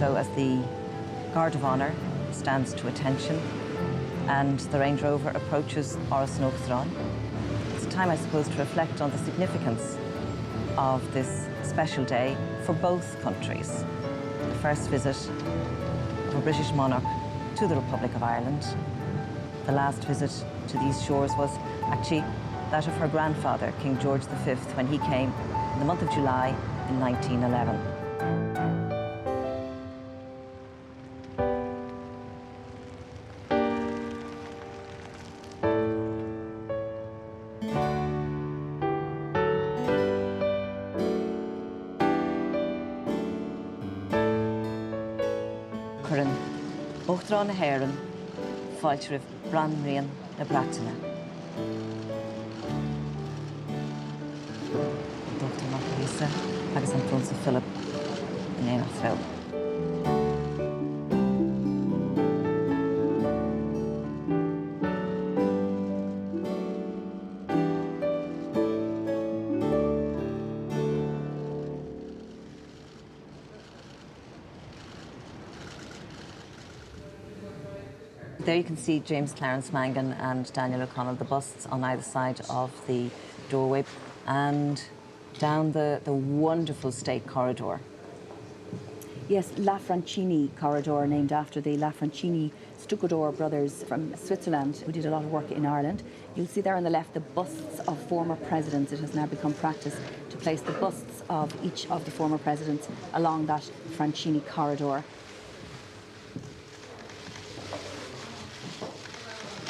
So as the Guard of Honour stands to attention and the Range Rover approaches Uachtara, it's a time, I suppose, to reflect on the significance of this special day for both countries. The first visit of a British monarch to the Republic of Ireland. The last visit to these shores was actually that of her grandfather, King George V, when he came in the month of July in 1911. Cuireann Uachtara na hÉireann, fáilte ribh bran rian na Breataine. Dr. Macalisa agus an Prince Philip in éanacht fell. There you can see James Clarence Mangan and Daniel O'Connell, the busts on either side of the doorway, and down the wonderful state corridor. Yes, La Francini Corridor, named after the La Francini stucador brothers from Switzerland who did a lot of work in Ireland. You'll see there on the left the busts of former presidents. It has now become practice to place the busts of each of the former presidents along that Francini Corridor.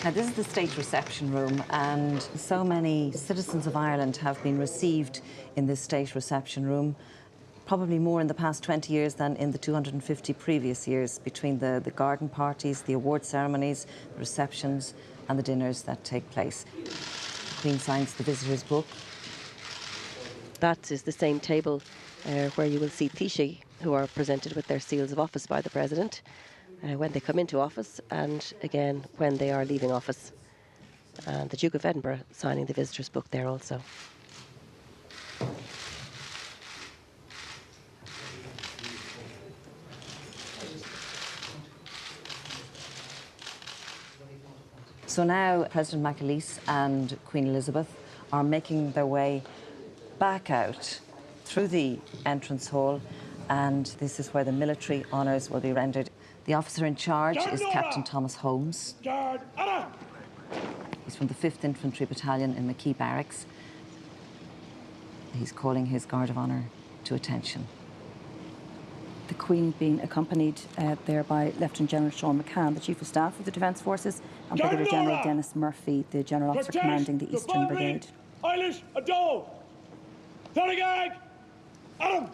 Now, this is the state reception room, and so many citizens of Ireland have been received in this state reception room, probably more in the past 20 years than in the 250 previous years, between the garden parties, the award ceremonies, the receptions and the dinners that take place. The Queen signs the visitors' book. That is the same table where you will see Taoiseach, who are presented with their seals of office by the President when they come into office, and again when they are leaving office. And the Duke of Edinburgh signing the visitors' book there also. So now President McAleese and Queen Elizabeth are making their way back out through the entrance hall, and this is where the military honours will be rendered. The officer in charge is Captain Thomas Holmes. He's from the 5th Infantry Battalion in McKee Barracks. He's calling his Guard of Honour to attention. The Queen being accompanied there by Lieutenant General Sean McCann, the Chief of Staff of the Defence Forces, and Brigadier General Dennis Murphy, the General Officer commanding the Eastern Brigade. Eilish, a dove! Thorigag! Adam!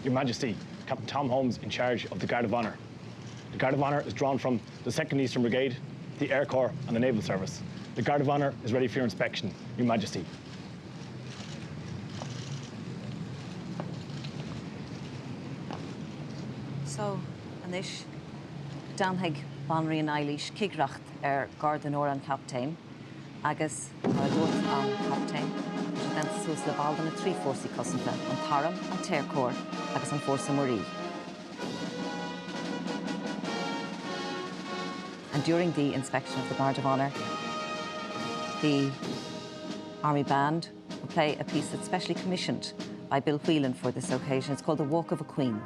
Your Majesty, Captain Tom Holmes in charge of the Guard of Honour. The Guard of Honour is drawn from the 2nd Eastern Brigade, the Air Corps and the Naval Service. The Guard of Honour is ready for your inspection, Your Majesty. So, Anish, Danhig Bonry and Eilish Kigracht Guard an Oran Captain, agus Dort an Captain, then sus le Baldan a trí fórsaí cosanta, an Taram, an Tercor, agus an Fórsa Marie. And during the inspection of the Guard of Honour, the Army Band will play a piece that's specially commissioned by Bill Whelan for this occasion. It's called The Walk of a Queen.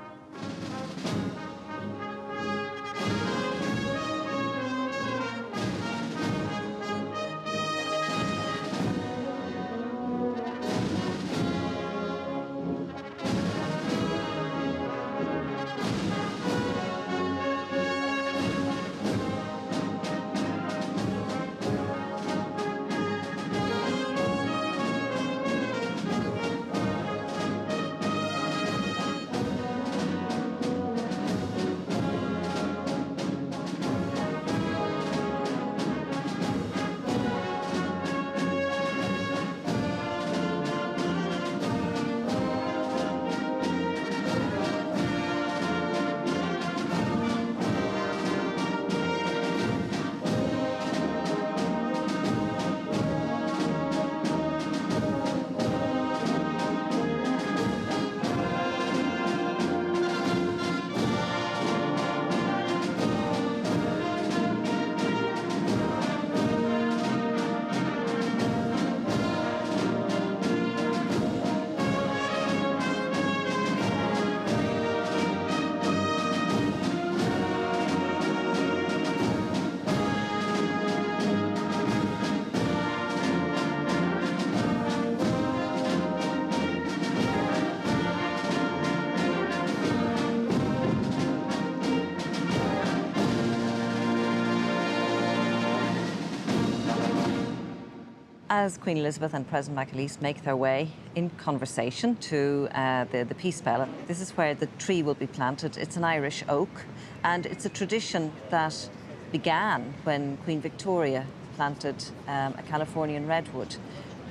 As Queen Elizabeth and President McAleese make their way in conversation to the Peace Bell, this is where the tree will be planted. It's an Irish oak, and it's a tradition that began when Queen Victoria planted a Californian redwood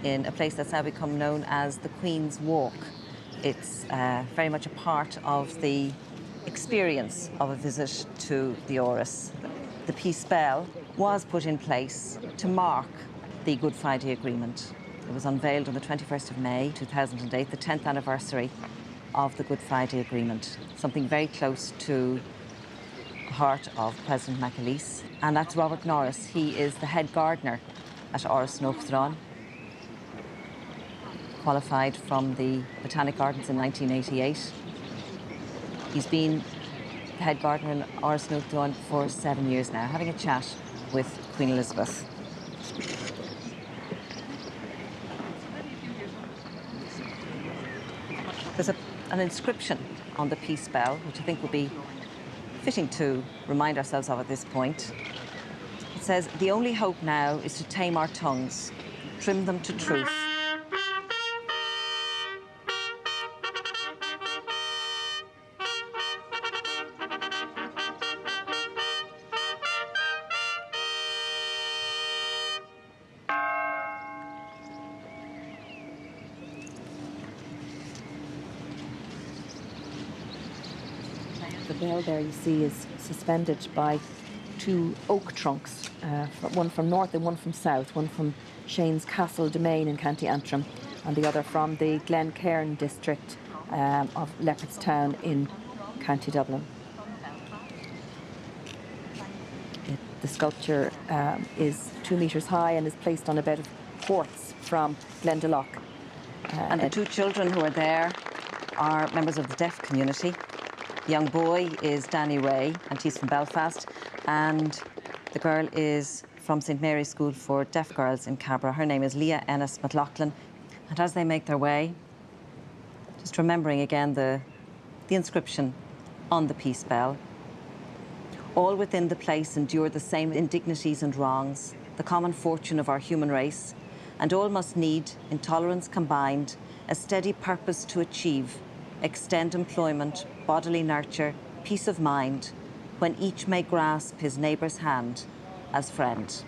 in a place that's now become known as the Queen's Walk. It's very much a part of the experience of a visit to the Áras. The Peace Bell was put in place to mark the Good Friday Agreement. It was unveiled on the 21st of May 2008, the 10th anniversary of the Good Friday Agreement, something very close to the heart of President McAleese. And that's Robert Norris. He is the head gardener at Áras Uachtara, qualified from the Botanic Gardens in 1988. He's been the head gardener in Áras Uachtara for 7 years now, having a chat with Queen Elizabeth. There's an inscription on the Peace Bell, which I think would be fitting to remind ourselves of at this point. It says, "The only hope now is to tame our tongues, trim them to truth." The bell there you see is suspended by two oak trunks, one from north and one from south, one from Shane's Castle Domain in County Antrim and the other from the Glencairn district of Leopardstown in County Dublin. The sculpture is 2 metres high and is placed on a bed of quartz from Glendalough. And the two children who are there are members of the deaf community. The young boy is Danny Ray, and he's from Belfast, and the girl is from St Mary's School for Deaf Girls in Cabra. Her name is Leah Ennis McLaughlin. And as they make their way, just remembering again the inscription on the Peace Bell, "All within the place endure the same indignities and wrongs, the common fortune of our human race, and all must need, in tolerance combined, a steady purpose to achieve, extend employment, bodily nurture, peace of mind, when each may grasp his neighbour's hand as friend.